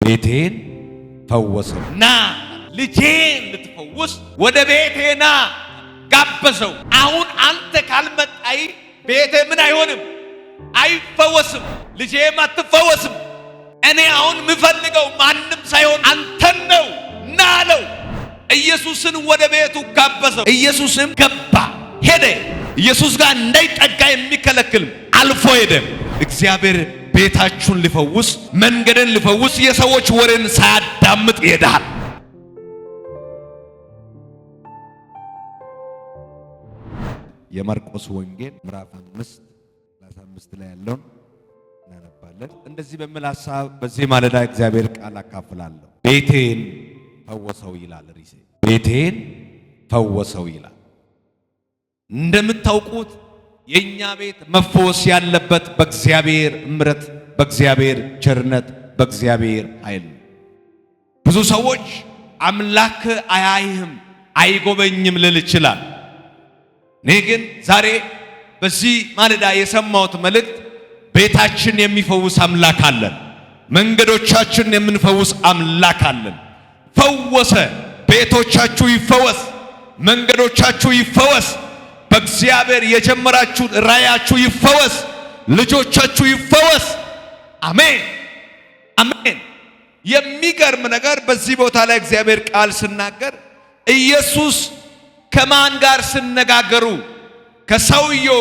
ቤቴን ፈወሰው። ና ልጄን ልትፈውስ ወደ ቤቴ ና ጋበዘው። አሁን አንተ ካልመጣይ ቤቴ ምን አይሆንም? አይፈወስም። ልጄም አትፈወስም። እኔ አሁን የምፈልገው ማንም ሳይሆን አንተን ነው። ና አለው። ኢየሱስን ወደ ቤቱ ጋበዘው። ኢየሱስም ገባ፣ ሄደ። ኢየሱስ ጋር እንዳይጠጋ የሚከለክል አልፎ ሄደ። እግዚአብሔር ቤታችሁን ሊፈውስ፣ መንገድን ሊፈውስ፣ የሰዎች ወሬን ሳያዳምጥ ይሄዳል። የማርቆስ ወንጌል ምዕራፍ 5:35 ላይ ያለውን እናነባለን። እንደዚህ በሚል ሐሳብ በዚህ ማለዳ እግዚአብሔር ቃል አካፍላለሁ። ቤቴን ፈወሰው ይላል ርዕሴ። ቤቴን ፈወሰው ይላል። እንደምታውቁት የኛ ቤት መፈወስ ያለበት በእግዚአብሔር ምሕረት፣ በእግዚአብሔር ቸርነት፣ በእግዚአብሔር ኃይል። ብዙ ሰዎች አምላክ አያይህም አይጎበኝም ልል ይችላል። እኔ ግን ዛሬ በዚህ ማለዳ የሰማሁት መልእክት ቤታችን የሚፈውስ አምላክ አለን። መንገዶቻችን የምንፈውስ አምላክ አለን። ፈወሰ። ቤቶቻችሁ ይፈወስ፣ መንገዶቻችሁ ይፈወስ። በእግዚአብሔር የጀመራችሁ ራእያችሁ ይፈወስ፣ ልጆቻችሁ ይፈወስ። አሜን አሜን። የሚገርም ነገር በዚህ ቦታ ላይ እግዚአብሔር ቃል ሲናገር ኢየሱስ ከማን ጋር ሲነጋገሩ? ከሰውየው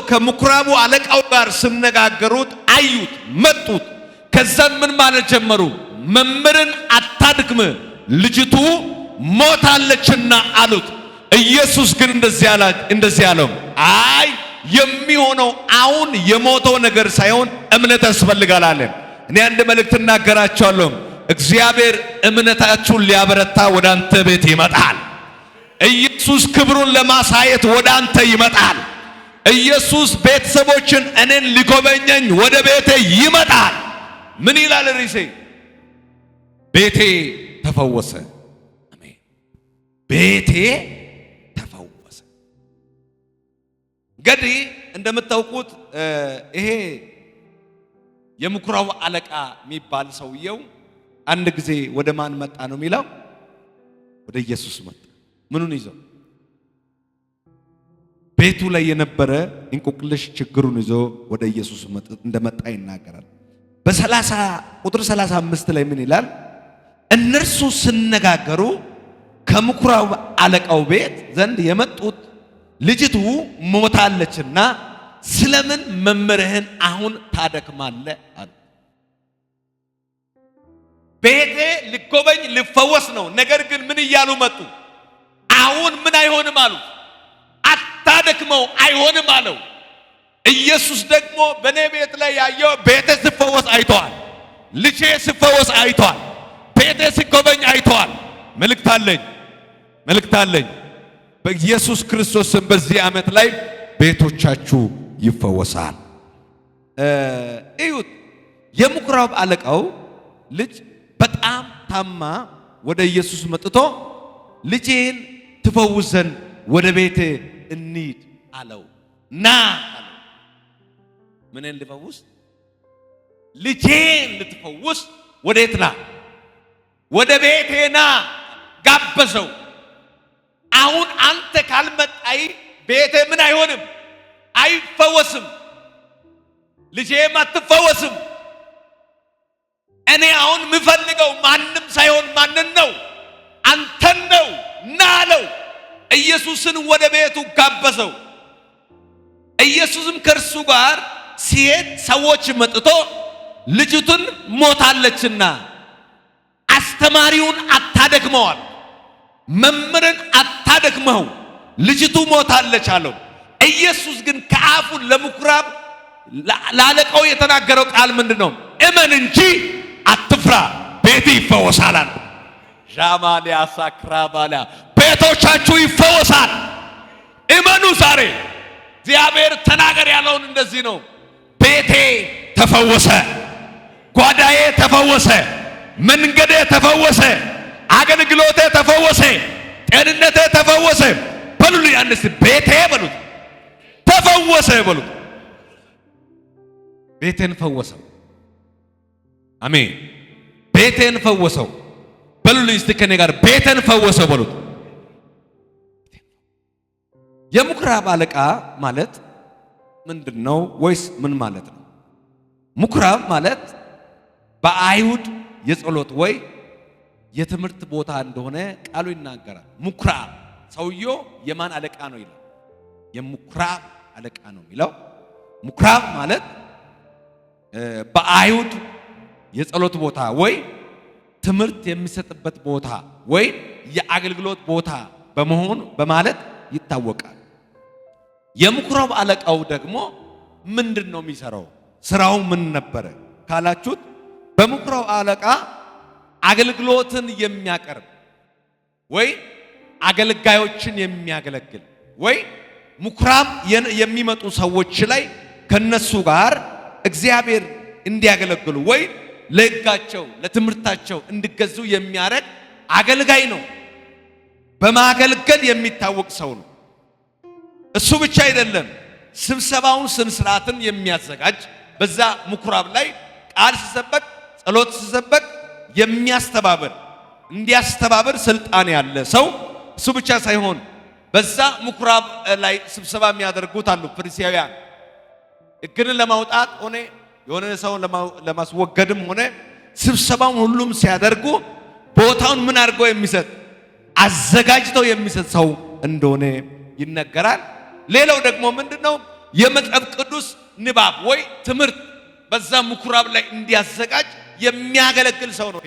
ከምኩራቡ አለቃው ጋር ሲነጋገሩት አዩት፣ መጡት። ከዛን ምን ማለት ጀመሩ? መምህርን አታድክም፣ ልጅቱ ሞታለችና አሉት። ኢየሱስ ግን እንደዚህ አለው፣ አይ የሚሆነው አሁን የሞተው ነገር ሳይሆን እምነት ያስፈልጋል አለ። እኔ አንድ መልእክት እናገራቸዋለሁ። እግዚአብሔር እምነታችሁን ሊያበረታ ወደ አንተ ቤት ይመጣል። ኢየሱስ ክብሩን ለማሳየት ወደ አንተ ይመጣል። ኢየሱስ ቤተሰቦችን እኔን ሊጎበኘኝ ወደ ቤቴ ይመጣል። ምን ይላል ርዕሴ? ቤቴ ተፈወሰ። አሜን። ቤቴ ተፈወሰ። እንግዲህ እንደምታውቁት ይሄ የምኩራቡ አለቃ የሚባል ሰውየው አንድ ጊዜ ወደ ማን መጣ ነው የሚለው? ወደ ኢየሱስ መጣ። ምኑን ይዞ? ቤቱ ላይ የነበረ እንቆቅልሽ ችግሩን ይዞ ወደ ኢየሱስ እንደመጣ ይናገራል። ቁጥር 35 ላይ ምን ይላል? እነርሱ ሲነጋገሩ ከምኩራብ አለቃው ቤት ዘንድ የመጡት ልጅቱ ሞታለችና ስለምን መምህርህን አሁን ታደክማለህ አሉ። ቤቴ ልጎበኝ ልፈወስ ነው። ነገር ግን ምን እያሉ መጡ? አሁን ምን አይሆንም አሉ። አታደክመው፣ አይሆንም አለው። ኢየሱስ ደግሞ በኔ ቤት ላይ ያየው ቤቴ ሲፈወስ አይተዋል። ልጄ ሲፈወስ አይተዋል። ቤቴ ሲጎበኝ አይተዋል። መልእክት አለኝ። በኢየሱስ ክርስቶስም በዚህ ዓመት ላይ ቤቶቻችሁ ይፈወሳል። እዩት። የምኩራብ አለቃው ልጅ በጣም ታማ ወደ ኢየሱስ መጥቶ ልጄን ትፈውስ ዘንድ ወደ ቤቴ እንሂድ አለው። ና አለው። ምንን ልፈውስ? ልጄን ልትፈውስ ወዴት ና? ወደ ቤቴ ና። ጋበዘው። አሁን አንተ ካልመጣይ ቤቴ ምን አይሆንም? አይፈወስም። ልጄም አትፈወስም። እኔ አሁን የምፈልገው ማንም ሳይሆን ማንን ነው? አንተን ነው። ና አለው። ኢየሱስን ወደ ቤቱ ጋበዘው። ኢየሱስም ከእርሱ ጋር ሲሄድ ሰዎች መጥቶ ልጅቱን ሞታለችና አስተማሪውን አታደክመዋል፣ መምህርን አታደክመው፣ ልጅቱ ሞታለች አለው። ኢየሱስ ግን ከአፉ ለምኩራብ ላለቃው የተናገረው ቃል ምንድነው? እመን እንጂ አትፍራ፣ ቤት ይፈወሳል አለ። ጃማሊያ ሳክራባላ ቤቶቻችሁ ይፈወሳል። እመኑ። ዛሬ እግዚአብሔር ተናገር ያለውን እንደዚህ ነው። ቤቴ ተፈወሰ፣ ጓዳዬ ተፈወሰ፣ መንገዴ ተፈወሰ፣ አገልግሎቴ ተፈወሰ፣ ጤንነቴ ተፈወሰ። በሉልኝ አንስ ቤቴ በሉት ተፈወሰ በሉት። ቤቴን ፈወሰው። አሜን። ቤቴን ፈወሰው በሉልኝ። እስቲ ከኔ ጋር ቤቴን ፈወሰው በሉት። የምኩራብ አለቃ ማለት ምንድነው? ወይስ ምን ማለት ነው? ምኩራብ ማለት በአይሁድ የጸሎት ወይ የትምህርት ቦታ እንደሆነ ቃሉ ይናገራል። ምኩራብ ሰውየው የማን አለቃ ነው ይላል? የምኩራብ አለቃ ነው የሚለው። ምኩራብ ማለት በአይሁድ የጸሎት ቦታ ወይ ትምህርት የሚሰጥበት ቦታ ወይ የአገልግሎት ቦታ በመሆን በማለት ይታወቃል። የምኩራብ አለቃው ደግሞ ምንድነው የሚሰራው? ስራው ምን ነበረ ካላችሁት፣ በምኩራብ አለቃ አገልግሎትን የሚያቀርብ ወይ አገልጋዮችን የሚያገለግል ወይ ምኩራብ የሚመጡ ሰዎች ላይ ከነሱ ጋር እግዚአብሔር እንዲያገለግሉ ወይ ለሕጋቸው ለትምህርታቸው እንዲገዙ የሚያደርግ አገልጋይ ነው። በማገልገል የሚታወቅ ሰው ነው። እሱ ብቻ አይደለም፣ ስብሰባውን ስነ ስርዓትን የሚያዘጋጅ በዛ ምኩራብ ላይ ቃል ሲሰበክ ጸሎት ሲሰበክ የሚያስተባብር እንዲያስተባብር ስልጣን ያለ ሰው እሱ ብቻ ሳይሆን በዛ ምኩራብ ላይ ስብሰባ የሚያደርጉት አሉ ፈሪሳውያን። ሕግን ለማውጣት ሆነ የሆነ ሰው ለማስወገድም ሆነ ስብሰባውን ሁሉም ሲያደርጉ ቦታውን ምን አድርገው የሚሰጥ አዘጋጅተው የሚሰጥ ሰው እንደሆነ ይነገራል። ሌላው ደግሞ ምንድነው? የመጽሐፍ ቅዱስ ንባብ ወይ ትምህርት በዛ ምኩራብ ላይ እንዲያዘጋጅ የሚያገለግል ሰው ነው።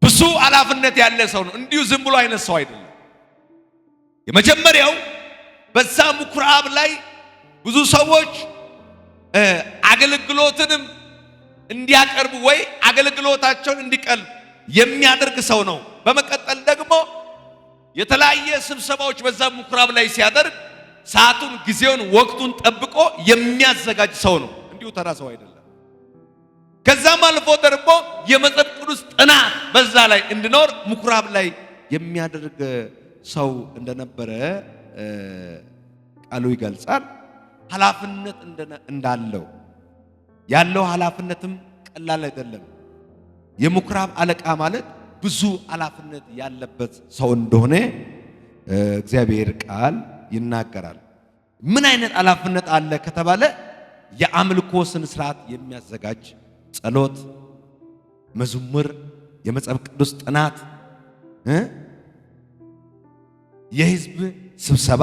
ብዙ ኃላፊነት ያለ ሰው ነው። እንዲሁ ዝም ብሎ አይነት ሰው አይደለም። የመጀመሪያው በዛ ምኩራብ ላይ ብዙ ሰዎች አገልግሎትንም እንዲያቀርቡ ወይ አገልግሎታቸውን እንዲቀርብ የሚያደርግ ሰው ነው። በመቀጠል ደግሞ የተለያየ ስብሰባዎች በዛ ምኩራብ ላይ ሲያደርግ ሰዓቱን፣ ጊዜውን፣ ወቅቱን ጠብቆ የሚያዘጋጅ ሰው ነው። እንዲሁ ተራ ሰው አይደለም። ከዛም አልፎ ደግሞ የመጽሐፍ ቅዱስ ጥናት በዛ ላይ እንዲኖር ምኩራብ ላይ የሚያደርግ ሰው እንደነበረ ቃሉ ይገልጻል። ኃላፊነት እንዳለው ያለው ኃላፊነትም ቀላል አይደለም። የምኩራብ አለቃ ማለት ብዙ ኃላፊነት ያለበት ሰው እንደሆነ እግዚአብሔር ቃል ይናገራል። ምን አይነት ኃላፊነት አለ ከተባለ የአምልኮ ስነ ስርዓት የሚያዘጋጅ ጸሎት፣ መዝሙር፣ የመጽሐፍ ቅዱስ ጥናት፣ የህዝብ ስብሰባ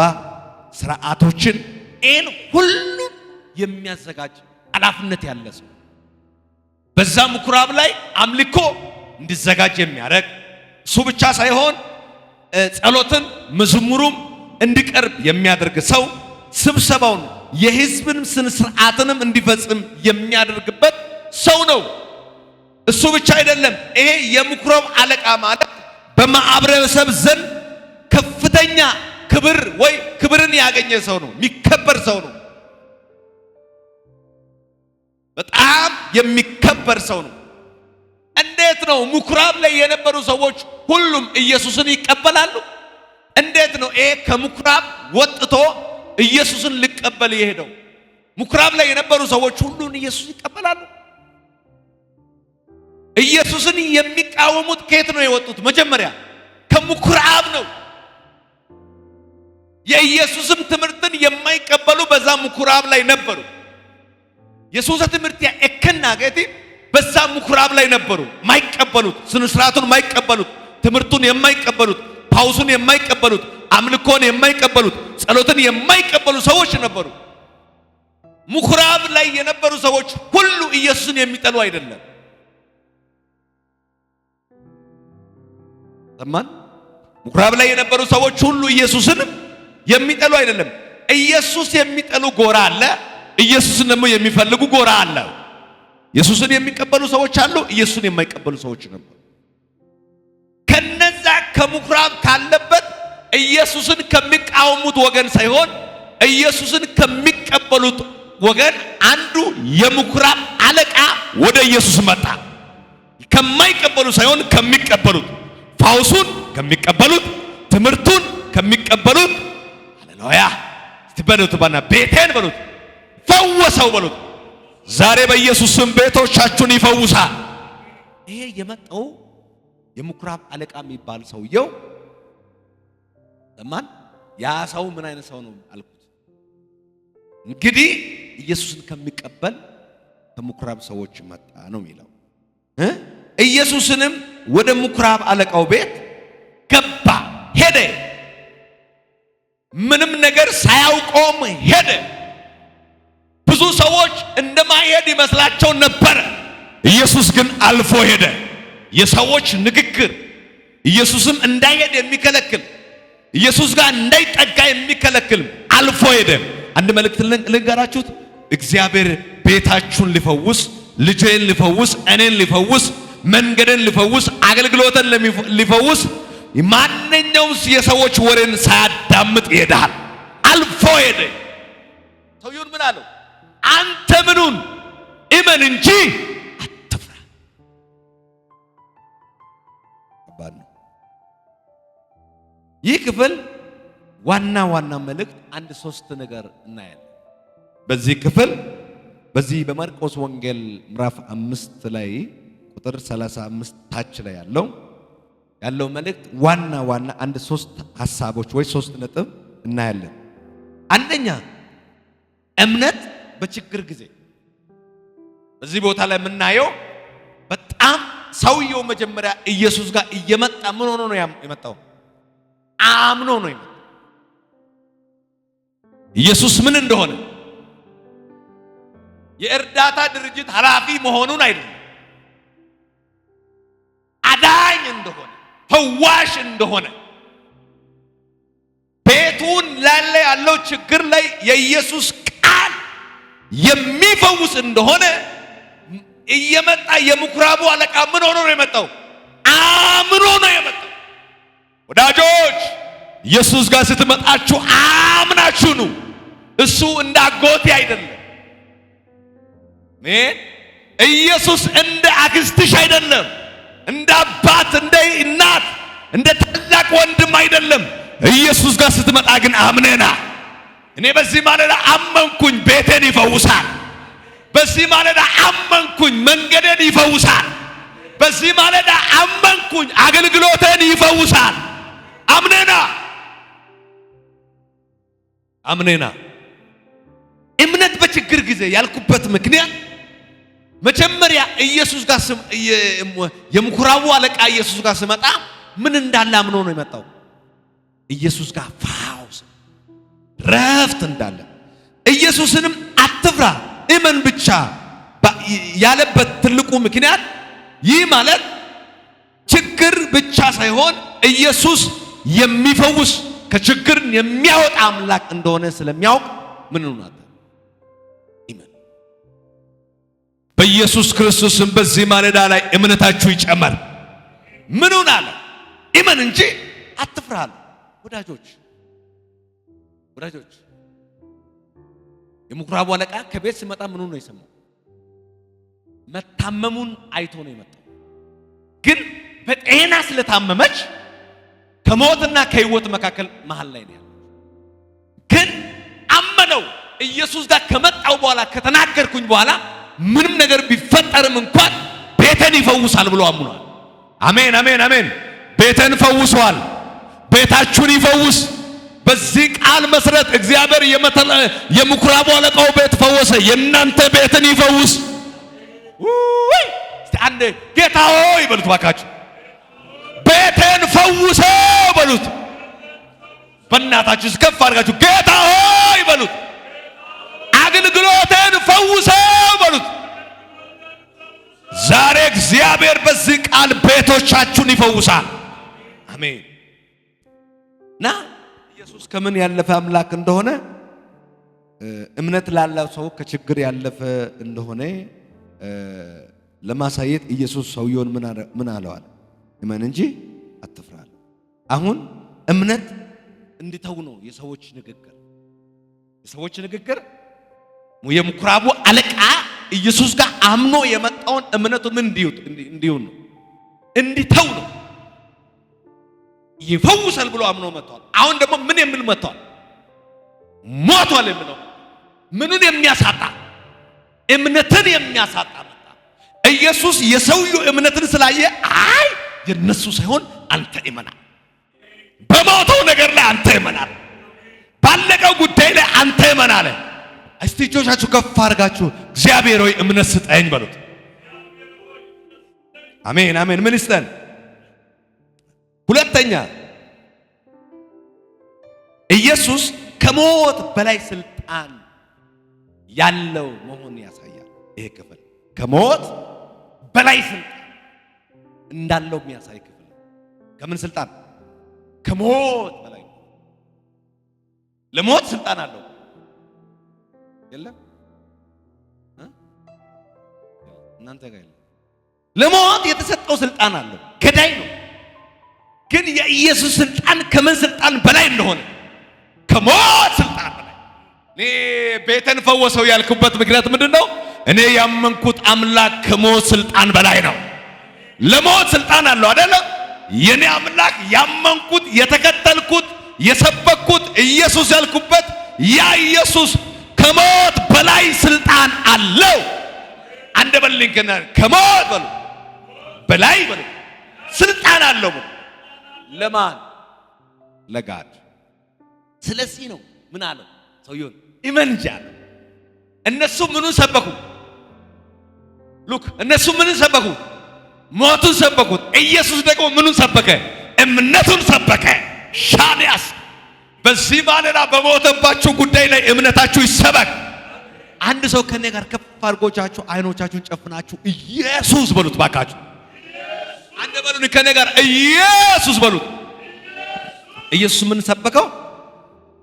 ስርዓቶችን ይህን ሁሉ የሚያዘጋጅ ኃላፊነት ያለ ሰው በዛ ምኩራብ ላይ አምልኮ እንዲዘጋጅ የሚያደርግ እሱ ብቻ ሳይሆን ጸሎትን መዝሙሩም እንዲቀርብ የሚያደርግ ሰው ስብሰባውን የህዝብን ስነ ስርዓትንም እንዲፈጽም የሚያደርግበት ሰው ነው። እሱ ብቻ አይደለም። ይሄ የምኩራብ አለቃ ማለት በማህበረሰብ ዘንድ ከፍተኛ ክብር ወይ ክብርን ያገኘ ሰው ነው። የሚከበር ሰው ነው። በጣም የሚከበር ሰው ነው። እንዴት ነው ምኩራብ ላይ የነበሩ ሰዎች ሁሉም ኢየሱስን ይቀበላሉ? እንዴት ነው ይሄ ከምኩራብ ወጥቶ ኢየሱስን ሊቀበል የሄደው? ምኩራብ ላይ የነበሩ ሰዎች ሁሉን ኢየሱስ ይቀበላሉ? ኢየሱስን የሚቃወሙት ከየት ነው የወጡት? መጀመሪያ ከምኩራብ ነው። የኢየሱስም ትምህርትን የማይቀበሉ በዛ ምኩራብ ላይ ነበሩ። ኢየሱስ ትምህርት ያከና ገቲ በዛ ምኩራብ ላይ ነበሩ። ማይቀበሉት፣ ስነ ስርዓቱን ማይቀበሉት፣ ትምህርቱን የማይቀበሉት፣ ፓውሱን የማይቀበሉት፣ አምልኮን የማይቀበሉት፣ ጸሎትን የማይቀበሉ ሰዎች ነበሩ። ምኩራብ ላይ የነበሩ ሰዎች ሁሉ ኢየሱስን የሚጠሉ አይደለም። ተማን ምኩራብ ላይ የነበሩ ሰዎች ሁሉ ኢየሱስን የሚጠሉ አይደለም። ኢየሱስ የሚጠሉ ጎራ አለ፣ ኢየሱስን ደግሞ የሚፈልጉ ጎራ አለ። ኢየሱስን የሚቀበሉ ሰዎች አሉ፣ ኢየሱስን የማይቀበሉ ሰዎች ነበሩ። ከነዛ ከምኩራብ ካለበት ኢየሱስን ከሚቃወሙት ወገን ሳይሆን ኢየሱስን ከሚቀበሉት ወገን አንዱ የምኩራብ አለቃ ወደ ኢየሱስ መጣ። ከማይቀበሉ ሳይሆን ከሚቀበሉት፣ ፋውሱን ከሚቀበሉት፣ ትምህርቱን ከሚቀበሉት። ሃሌሉያ! ትበሉት ባና ቤቴን በሉት፣ ፈወሰው በሉት። ዛሬ በኢየሱስ ስም ቤቶቻችሁን ይፈውሳል። ይሄ የመጣው የምኩራብ አለቃ የሚባል ሰውየው ለማን ያ ሰው ምን አይነት ሰው ነው አልኩት። እንግዲህ ኢየሱስን ከሚቀበል ከምኩራብ ሰዎች መጣ ነው የሚለው። ኢየሱስንም ወደ ምኩራብ አለቃው ቤት ገባ፣ ሄደ። ምንም ነገር ሳያውቀውም ሄደ። ብዙ ሰዎች እንደማይሄድ ይመስላቸው ነበር። ኢየሱስ ግን አልፎ ሄደ። የሰዎች ንግግር ኢየሱስም እንዳይሄድ የሚከለክል ኢየሱስ ጋር እንዳይጠጋ የሚከለክል አልፎ ሄደ። አንድ መልእክት ልንገራችሁት። እግዚአብሔር ቤታችሁን ሊፈውስ፣ ልጄን ሊፈውስ፣ እኔን ሊፈውስ፣ መንገድን ሊፈውስ፣ አገልግሎትን ሊፈውስ ማንኛውም የሰዎች ወሬን ሳያዳምጥ ይሄዳል። አልፎ ሄደ። ሰውየውን ምን አለው? አንተ ምኑን እመን እንጂ አትፍራ። ይህ ክፍል ዋና መልእክት አንድ ሶስት ነገር እናያለን። በዚህ ክፍል በዚህ በማርቆስ ወንጌል ምዕራፍ 5 ላይ ቁጥር 35 ታች ላይ ያለው መልእክት ዋና አንድ ሶስት ሐሳቦች ወይ ሶስት ነጥብ እናያለን። አንደኛ እምነት በችግር ጊዜ። በዚህ ቦታ ላይ የምናየው በጣም ሰውየው መጀመሪያ ኢየሱስ ጋር እየመጣ ምን ሆኖ ነው የመጣው? አምኖ ነው የመጣው። ኢየሱስ ምን እንደሆነ የእርዳታ ድርጅት ኃላፊ መሆኑን አይደለም፣ አዳኝ እንደሆነ፣ ፈዋሽ እንደሆነ፣ ቤቱን ላለ ያለው ችግር ላይ የኢየሱስ ቃል የሚፈውስ እንደሆነ እየመጣ የምኩራቡ አለቃ ምን ሆኖ ነው የመጣው? አምኖ ነው የመጣው። ወዳጆች ኢየሱስ ጋር ስትመጣችሁ አምናችሁ ነው። እሱ እንደ አጎቴ አይደለም። ኢየሱስ እንደ አክስትሽ አይደለም፣ እንደ አባት፣ እንደ እናት፣ እንደ ታላቅ ወንድም አይደለም። ኢየሱስ ጋር ስትመጣ ግን አምነና። እኔ በዚህ ማለዳ አመንኩኝ ቤቴን ይፈውሳል። በዚህ ማለዳ አመንኩኝ መንገዴን ይፈውሳል። በዚህ ማለዳ አመንኩኝ አገልግሎቴን ይፈውሳል። አምነና። እምነት በችግር ጊዜ ያልኩበት ምክንያት መጀመሪያ ኢየሱስ ጋር የምኩራቡ አለቃ ኢየሱስ ጋር ስመጣ ምን እንዳለ አምኖ ነው የመጣው። ኢየሱስ ጋር ፈውስ፣ ረፍት እንዳለ ኢየሱስንም አትፍራ እመን ብቻ ያለበት ትልቁ ምክንያት ይህ ማለት ችግር ብቻ ሳይሆን ኢየሱስ የሚፈውስ ከችግር የሚያወጣ አምላክ እንደሆነ ስለሚያውቅ ምን ነው ኢማን በኢየሱስ ክርስቶስም በዚህ ማለዳ ላይ እምነታችሁ ይጨመር። ምን ሆናለ? ኢማን እንጂ አትፍራ። ወዳጆች የምኩራቡ አለቃ ከቤት ሲመጣ ምን ነው የሰማው? መታመሙን አይቶ ነው የመጣው። ግን በጤና ስለታመመች ከሞትና ከህይወት መካከል መሃል ላይ ነው ያለው። ግን አመነው። ኢየሱስ ጋር ከመጣው በኋላ ከተናገርኩኝ በኋላ ምንም ነገር ቢፈጠርም እንኳን ቤተን ይፈውሳል ብሎ አምኗል። አሜን አሜን አሜን። ቤተን ፈውሷል። ቤታችሁን ይፈውስ። በዚህ ቃል መሰረት እግዚአብሔር የምኩራቡ አለቃው ቤት ፈወሰ። የእናንተ ቤትን ይፈውስ። አንድ ጌታ ሆይ በሉት ባካችሁ፣ ቤቴን ፈውሰው በሉት። በእናታችሁ ከፍ አድርጋችሁ ጌታ ሆይ በሉት። አገልግሎቴን ፈውሰው በሉት። ዛሬ እግዚአብሔር በዚህ ቃል ቤቶቻችሁን ይፈውሳል። አሜን። ና ኢየሱስ ከምን ያለፈ አምላክ እንደሆነ እምነት ላለው ሰው ከችግር ያለፈ እንደሆነ ለማሳየት ኢየሱስ ሰውየውን ምን አለዋል? እመን እንጂ አትፍራ። አሁን እምነት እንዲተው ነው የሰዎች ንግግር የምኩራቡ አለቃ ኢየሱስ ጋር አምኖ የመጣውን እምነቱ ምን እንዲሆን ነው? እንዲተው ነው። ይፈውሳል ብሎ አምኖ መጥቷል። አሁን ደግሞ ምን የሚል መጥቷል? ሞቷል የሚለው ምኑን የሚያሳጣ? እምነትን የሚያሳጣ መጣ። ኢየሱስ የሰውየው እምነትን ስላየ አይ የነሱ ሳይሆን አንተ እመናል፣ በሞተው ነገር ላይ አንተ እመናል፣ ባለቀው ጉዳይ ላይ አንተ እመናል። እስቲ እጆቻችሁ ከፍ አድርጋችሁ እግዚአብሔር ሆይ እምነት ስጠኝ በሉት። አሜን አሜን። ምን ይስጠን? ሁለተኛ ኢየሱስ ከሞት በላይ ስልጣን ያለው መሆኑን ያሳያል። ይሄ ክፍል ከሞት በላይ ስልጣን እንዳለው የሚያሳይ ክፍል። ከምን ስልጣን? ከሞት በላይ። ለሞት ስልጣን አለው የለም? እናንተ ጋር የለም። ለሞት የተሰጠው ስልጣን አለው። ገዳይ ነው። ግን የኢየሱስ ስልጣን ከምን ስልጣን በላይ እንደሆነ ከሞት ስልጣን በላይ። እኔ ቤተን ፈወሰው ያልኩበት ምክንያት ምንድነው? እኔ ያመንኩት አምላክ ከሞት ስልጣን በላይ ነው። ለሞት ስልጣን አለው አይደለ? የኔ አምላክ ያመንኩት የተከተልኩት የሰበኩት ኢየሱስ ያልኩበት ያ ኢየሱስ ከሞት በላይ ስልጣን አለው። አንደ በልኝ ከሞት በሉ በላይ በሉ ስልጣን አለው። ለማን? ለጋድ። ስለዚህ ነው ምን አለው ሰውየው? ኢመንጃ። እነሱ ምኑን ሰበኩ? ሉክ እነሱ ምኑን ሰበኩ? ሞቱን ሰበኩት። ኢየሱስ ደግሞ ምኑን ሰበከ? እምነቱን ሰበከ። ሻንያስ በዚህ ማለዳ በሞተባችሁ ጉዳይ ላይ እምነታችሁ ይሰበክ። አንድ ሰው ከኔ ጋር ከፍ አድርጎቻችሁ አይኖቻችሁን ጨፍናችሁ ኢየሱስ በሉት ባካችሁ። አንድ በሉን ከኔ ጋር ኢየሱስ በሉት። ኢየሱስ ምን ሰበከው?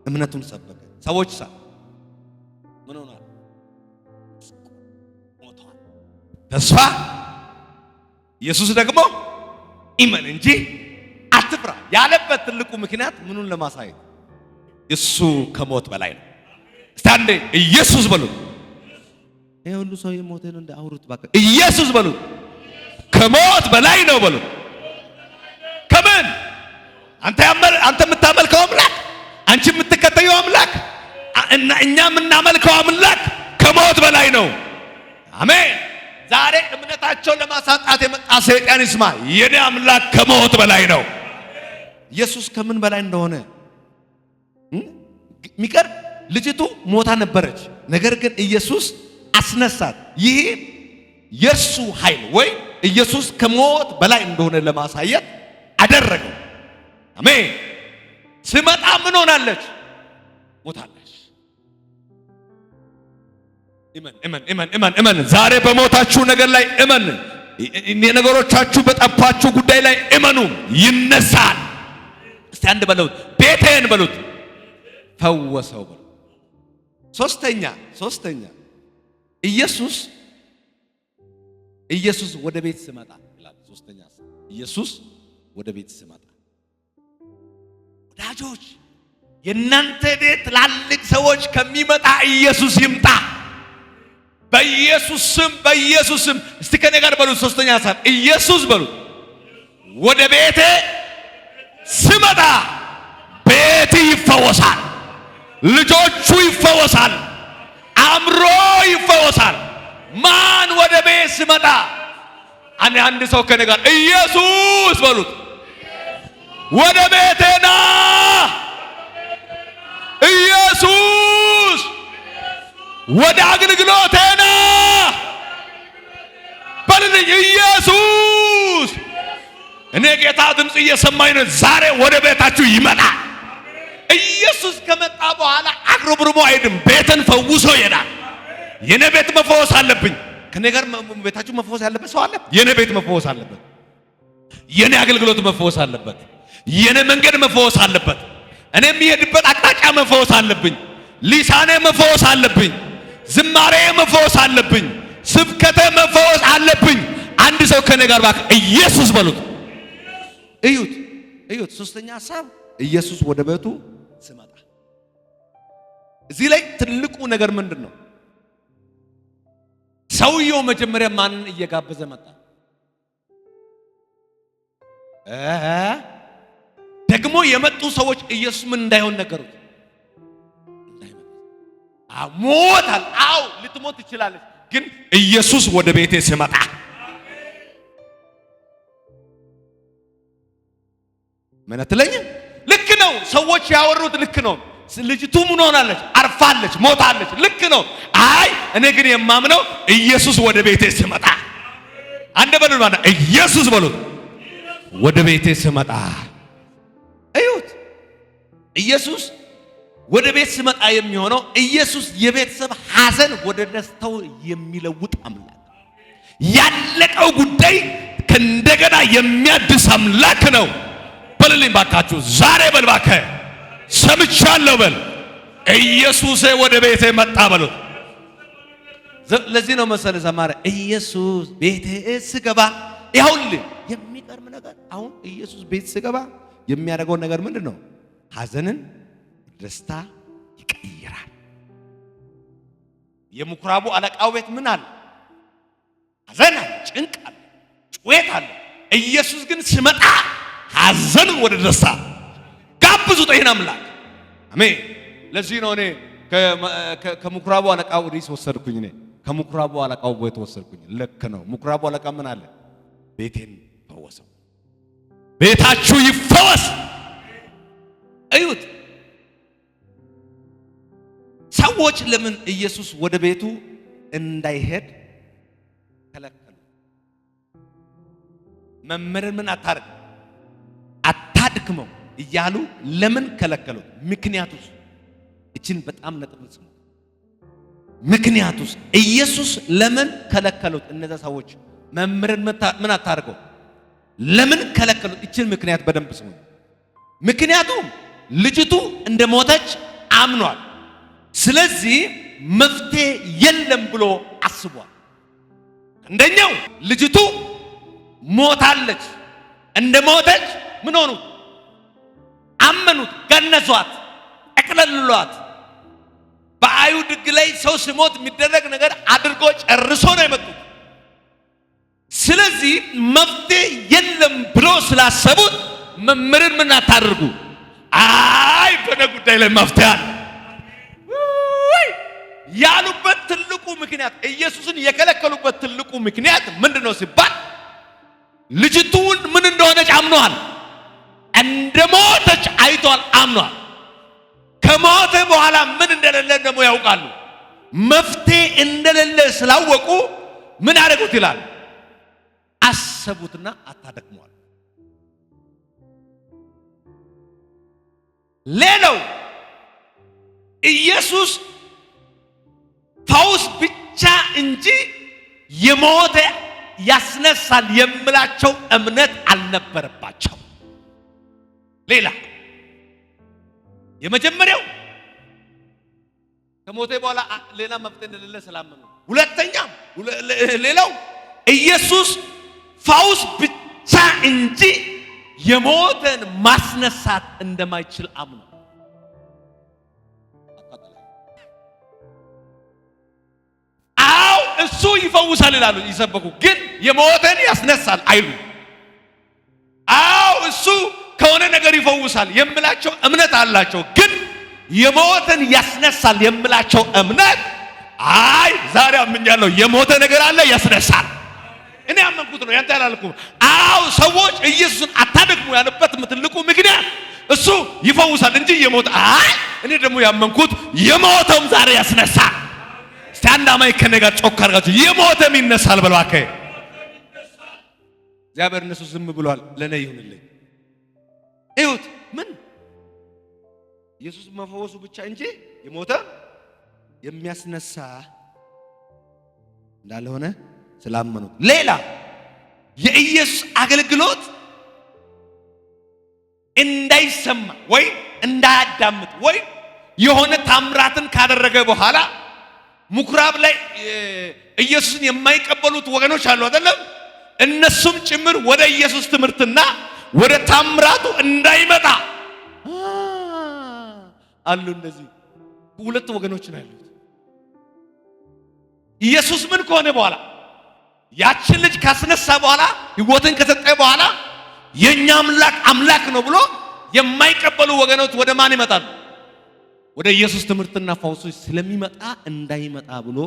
እምነቱን ሰበከ። ሰዎች ምን ሆነ? ሞተዋል። ተስፋ ኢየሱስ ደግሞ ኢመን እንጂ አትፍራ ያለበት ትልቁ ምክንያት ምኑን ለማሳየት እሱ ከሞት በላይ ነው። እስቲ አንዴ ኢየሱስ በሉት። ይሄ ሁሉ ሰው የሞተ ነው እንደ አውሩት ባካ። ኢየሱስ በሉት። ከሞት በላይ ነው በሉት። ከምን? አንተ የምታመልከው አምላክ፣ አንቺ የምትከተየው አምላክ እና እኛ የምናመልከው አምላክ ከሞት በላይ ነው። አሜን። ዛሬ እምነታቸውን ለማሳጣት የመጣ ሰይጣን ይስማ። የኔ አምላክ ከሞት በላይ ነው። ኢየሱስ ከምን በላይ እንደሆነ ሚቀር ልጅቱ ሞታ ነበረች። ነገር ግን ኢየሱስ አስነሳት። ይህ የእርሱ ኃይል ወይ ኢየሱስ ከሞት በላይ እንደሆነ ለማሳየት አደረገው። አሜን። ስመጣ ምን ሆናለች? ሞታለች። እመን። ዛሬ በሞታችሁ ነገር ላይ እመን። የነገሮቻችሁ በጠፋችሁ ጉዳይ ላይ እመኑ፣ ይነሳል። እስቲ አንድ በሉት፣ ቤቴን በሉት ፈወሰው በሉት። ሶስተኛ ኢየሱስ ወደ ቤት ስመጣ ይላል። ሶስተኛ ኢየሱስ ወደ ቤት ስመጣ። ወዳጆች የእናንተ ቤት ትላልቅ ሰዎች ከሚመጣ ኢየሱስ ይምጣ። በኢየሱስ ስም እስቲ ከኔ ጋር በሉት። ሶስተኛ ሐሳብ ኢየሱስ በሉት ወደ ቤቴ ስመጣ ቤት ይፈወሳል፣ ልጆቹ ይፈወሳል፣ አእምሮ ይፈወሳል። ማን ወደ ቤት ስመጣ? አንድ ሰው ከኔ ጋር ኢየሱስ በሉት ወደ ቤቴና ኢየሱስ ወደ አገልግሎቴና በልልኝ ኢየሱስ። እኔ ጌታ ድምፅ እየሰማኝ ነው። ዛሬ ወደ ቤታችሁ ይመጣል። ኢየሱስ ከመጣ በኋላ አቅርብርሞ አይድም፣ ቤትን ፈውሶ ይሄዳል። የኔ ቤት መፈወስ አለብኝ። ከኔ ጋር ቤታችሁ መፈወስ ያለበት ሰው አለ? የኔ ቤት መፈወስ አለበት። የኔ አገልግሎት መፈወስ አለበት። የኔ መንገድ መፈወስ አለበት። እኔ የሚሄድበት አቅጣጫ መፈወስ አለብኝ። ሊሳኔ መፈወስ አለብኝ። ዝማሬ መፈወስ አለብኝ። ስብከቴ መፈወስ አለብኝ። አንድ ሰው ከኔ ጋር ባክ ኢየሱስ በሉት። እዩት። ሶስተኛ ሐሳብ ኢየሱስ ወደ ቤቱ ስመጣ። እዚህ ላይ ትልቁ ነገር ምንድን ነው? ሰውየው መጀመሪያ ማንን እየጋበዘ መጣ? ደግሞ የመጡ ሰዎች ኢየሱስ ምን እንዳይሆን ነገሩት። ሞታል። አው ልትሞት ትችላለች፣ ግን ኢየሱስ ወደ ቤቴ ሲመጣ ምን አትለኝም? ልክ ነው። ሰዎች ያወሩት ልክ ነው። ልጅቱ ምን ሆናለች? አርፋለች፣ ሞታለች። ልክ ነው። አይ እኔ ግን የማምነው ኢየሱስ ወደ ቤቴ ሲመጣ አንደ በሉት ማለት ኢየሱስ በሉት ወደ ቤቴ ሲመጣ እዩት። ኢየሱስ ወደ ቤት ሲመጣ የሚሆነው ኢየሱስ የቤተሰብ ሐዘን ወደ ደስታው የሚለውጥ አምላክ፣ ያለቀው ጉዳይ ከእንደገና የሚያድስ አምላክ ነው። በልልኝ ባካችሁ ዛሬ በል ባከ ሰምቻለሁ በል ኢየሱስ ወደ ቤቴ መጣ በሉት። ለዚህ ነው መሰለ ዘማረ ኢየሱስ ቤቴ ሲገባ ይኸውልህ የሚቀርም ነገር አሁን ኢየሱስ ቤት ሲገባ የሚያደርገው ነገር ምንድነው? ሐዘንን ደስታ ይቀይራል። የምኩራቡ አለቃው ቤት ምን አለ? ሐዘን አለ፣ ጭንቅ አለ፣ ጩኸት አለ። ኢየሱስ ግን ሲመጣ ሐዘንን ወደ ደስታ ጋብዙት። ይሄን አምላክ አሜን። ለዚህ ነው እኔ ከምኩራቡ አለቃው ወዲህ ወሰድኩኝ። እኔ ከምኩራቡ አለቃው ቤት ወሰድኩኝ። ልክ ነው። ምኩራቡ አለቃ ምን አለ? ቤቴን ፈወሰው። ቤታችሁ ይፈወስ። እዩት። ሰዎች ለምን ኢየሱስ ወደ ቤቱ እንዳይሄድ ከለከሉ? መምህርን ምን አታርግ አታድክመው እያሉ ለምን ከለከሉት? ምክንያቱስ እቺን በጣም ነጥብ ስሙ። ምክንያቱስ ኢየሱስ ለምን ከለከሉት? እነዛ ሰዎች መምህርን ምን አታርገው ለምን ከለከሉት? እቺን ምክንያት በደንብ ስሙ። ምክንያቱም ልጅቱ እንደሞተች አምኗል። ስለዚህ መፍትሄ የለም ብሎ አስቧል። አንደኛው ልጅቱ ሞታለች። እንደሞተች ምን ሆኑት? አመኑት፣ ገነዟት፣ አቅለሉሏት። በአይሁድ ሕግ ላይ ሰው ሲሞት የሚደረግ ነገር አድርጎ ጨርሶ ነው የመጡት። ስለዚህ መፍትሄ የለም ብሎ ስላሰቡት መምህርን ምን አታድርጉ? አይ በነ ጉዳይ ላይ መፍትሄ አለ ያሉበት ትልቁ ምክንያት፣ ኢየሱስን የከለከሉበት ትልቁ ምክንያት ምንድነው ሲባል ልጅቱን ምን እንደሆነች አምኗል። እንደሞተች አይቷል፣ አምኗል። ከሞተ በኋላ ምን እንደሌለ ደግሞ ያውቃሉ። መፍትሄ እንደሌለ ስላወቁ ምን አደረጉት ይላል? አሰቡትና አታደክሟል። ሌላው ኢየሱስ ፈውስ ብቻ እንጂ የሞተ ያስነሳል የምላቸው እምነት አልነበረባቸው። ሌላ የመጀመሪያው ከሞተ በኋላ ሌላ መፍትሄ እንደሌለ ስላመኑ፣ ሁለተኛ ሌላው ኢየሱስ ፈውስ ብቻ እንጂ የሞተን ማስነሳት እንደማይችል አምኑ። አው እሱ ይፈውሳል ይላሉ ይሰበኩ፣ ግን የሞተን ያስነሳል አይሉ። አው እሱ ከሆነ ነገር ይፈውሳል የምላቸው እምነት አላቸው፣ ግን የሞተን ያስነሳል የምላቸው እምነት አይ ዛሬ አምኛለሁ የሞተ ነገር አለ ያስነሳል። እኔ ያመንኩት ነው ያንተ ያላልኩ። አው ሰዎች ኢየሱስን አታደክሙ ያለበት ትልቁ ምክንያት እሱ ይፈውሳል እንጂ የሞተ አይ እኔ ደግሞ ያመንኩት የሞተውም ዛሬ ያስነሳል። ስታንዳማይ ከነጋ ጮክ አድርጋችሁ የሞተም ይነሳል በልባከ እግዚአብሔር እነሱ ዝም ብሏል። ለኔ ይሁንልኝ። እዩት ምን ኢየሱስ መፈወሱ ብቻ እንጂ የሞተ የሚያስነሳ እንዳልሆነ ስላመኑ። ሌላ የኢየሱስ አገልግሎት እንዳይሰማ ወይ እንዳያዳምጥ ወይ የሆነ ታምራትን ካደረገ በኋላ ምኩራብ ላይ ኢየሱስን የማይቀበሉት ወገኖች አሉ አይደለም? እነሱም ጭምር ወደ ኢየሱስ ትምህርትና ወደ ታምራቱ እንዳይመጣ አሉ። እንደዚህ ሁለት ወገኖች ነው ያሉት። ኢየሱስ ምን ከሆነ በኋላ ያችን ልጅ ካስነሳ በኋላ ሕይወትን ከሰጠ በኋላ የኛ አምላክ ነው ብሎ የማይቀበሉ ወገኖች ወደ ማን ይመጣሉ? ወደ ኢየሱስ ትምህርትና ፈውሶች ስለሚመጣ እንዳይመጣ ብሎ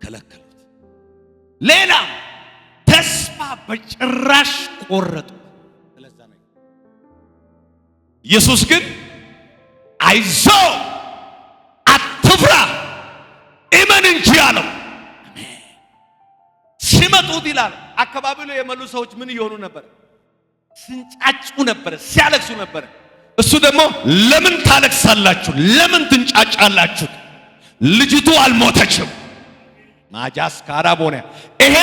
ከለከሉት። ሌላ ተስፋ በጭራሽ ቆረጡ። ስለዛ ነው ኢየሱስ ግን አይዞ አትፍራ እመን እንጂ አለው። ሲመጡት ይላል አካባቢው ላይ የመሉ ሰዎች ምን ይሆኑ ነበር? ሲንጫጩ ነበር፣ ሲያለቅሱ ነበር። እሱ ደግሞ ለምን ታለቅሳላችሁ? ለምን ትንጫጫላችሁ? ልጅቱ አልሞተችም። ማጃስ ካራቦነ ይሄ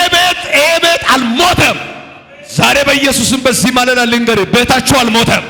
ቤት አልሞተም። ዛሬ በኢየሱስም በዚህ ማለዳ ልንገር፣ ቤታችሁ አልሞተም።